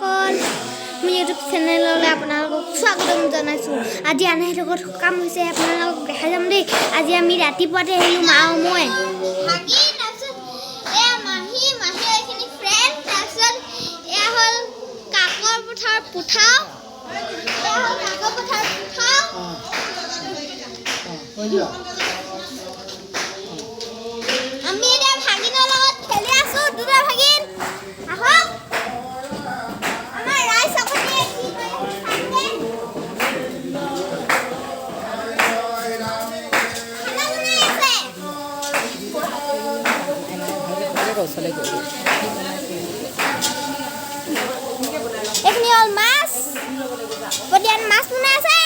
কল মোৰ ইউটিউব চেনেললৈ আপোনালোকক স্বাগতম জনাইছোঁ। আজি আনাই লগত কাম হৈছে আপোনালোকক দেখা যাম দেই। আজি আমি ৰাতিপুৱাতে আহিলোঁ মা আৰু মই আমি এতিয়া ভাগিনৰ লগত খেলি আছোঁ। দুটা ভাগিন আহক আমাৰ ৰাইজ আপুনি কি কৰে এইখিনি হ'ল মাছ বডিয়ান মাছ বনাই আছে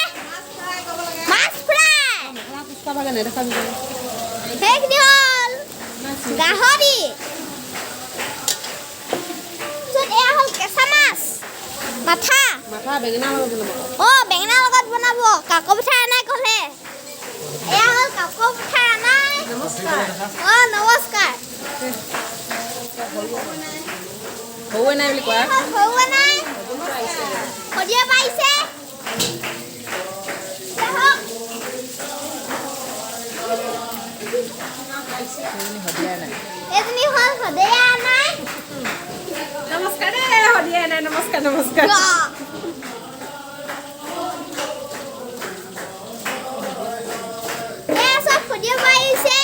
মাছ ফ্ৰাই সেইখিনি হ'ল গাহৰি এয়া হ'ল কেঁচা মাছ মাথা বেঙেনা লগত বনাব কাকো পিঠা আনাই ক'লে এয়া হ'ল কাকো পিঠা আনাই নমস্কাৰ সৰুৱে নাই বুলি কোৱা সৰুৱে নাই সদিয়া পাইছে এজনী হ'ল সদিয়া নাই নমস্কাৰ দেই সদিয়া নাই নমস্কাৰ এয়া চব সদিয়া পাইছে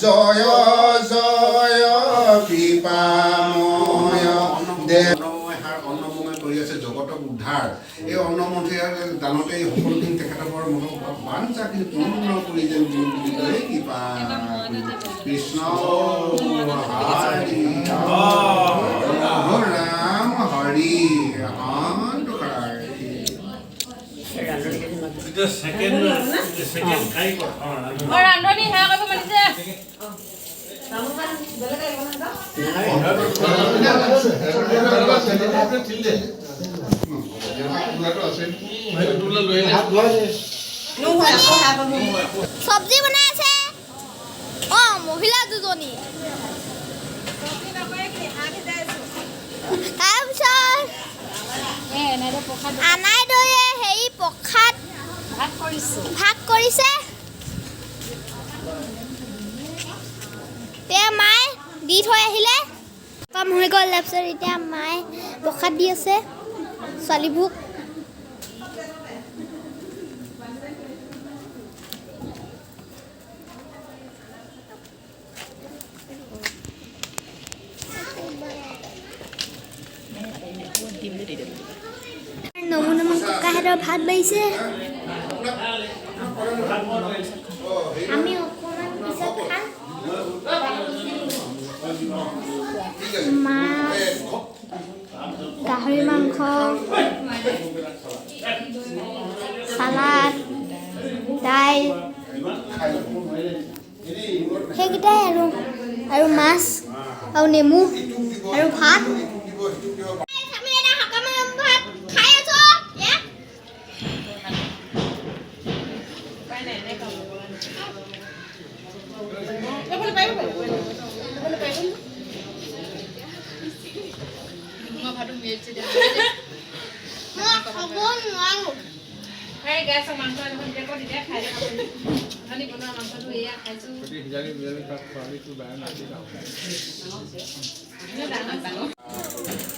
জয় জয় কৃপাময় দেৱহাৰ অন্নময় কৰি আছে জগতক উদ্ধাৰ এই অন্নমন্ত্ৰীৰ দানতে সকলোখিনি তেখেতৰ মনৰ বাঞ্ছাখিনি পূৰ্ণ কৰি যেন বুলি কয় কৃপা কৃষ্ণ হৰি ৰাম হৰি ৰান্ধনি সেয়া কৰিব মাতিছে চব্জি বনাই আছে মহিলা দুজনী তাৰপিছত আনাই দৈয়ে হেৰি প্ৰসাদ ভাগ কৰিছে এতিয়া মায়ে দি থৈ আহিলে কাম হৈ গ'ল তাৰপিছত এতিয়া মায়ে প্ৰসাদ দি আছে ছোৱালীবোৰক নমুনা ককাহঁতৰ ভাত বাঢ়িছে আমি অকণমান পিছত খাম মাছ গাহৰি মাংস সালাড দাইল সেইকেইটাই আৰু মাছ আৰু নেমু আৰু ভাত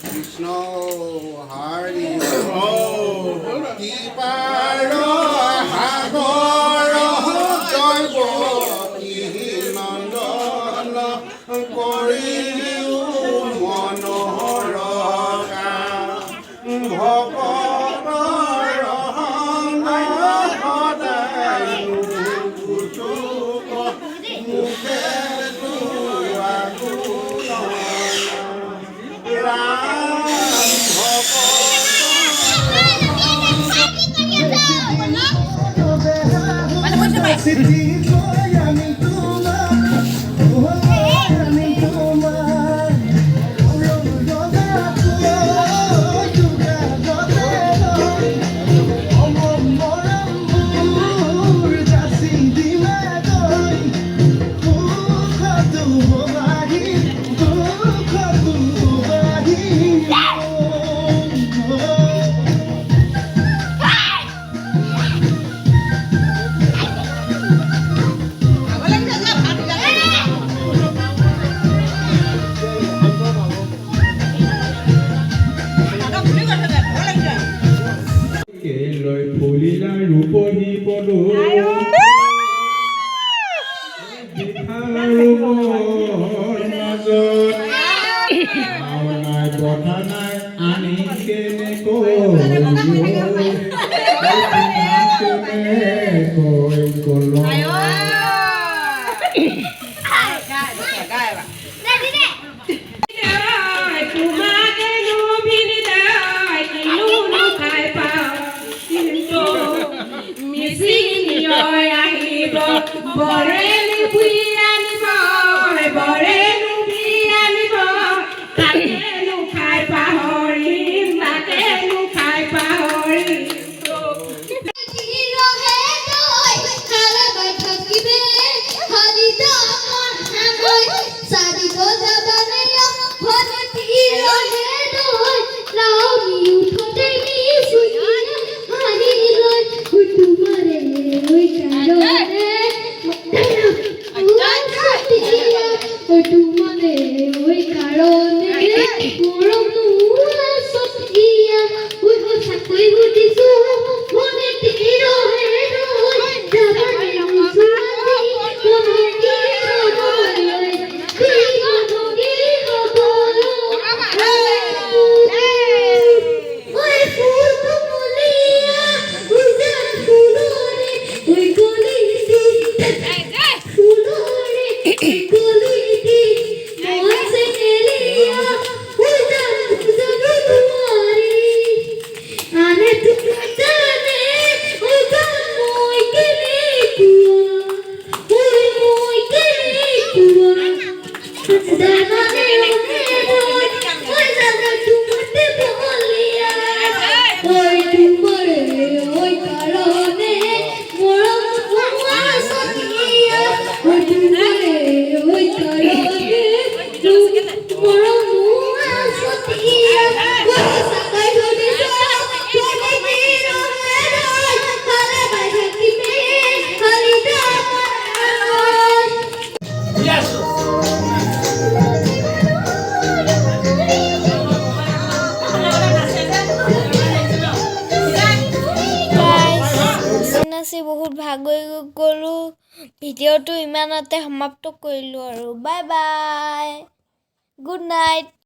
কৃষ্ণ হৰি কি পাৰ সাগৰ জয়ৱতী নন্দন কৰিও মনোহৰ ভকতৰ সদায় মুখে বহুত ভাগৰি গ'লো ভিডিঅ'টো ইমানতে সমাপ্ত কৰিলোঁ আৰু বাই বাই গুড নাইট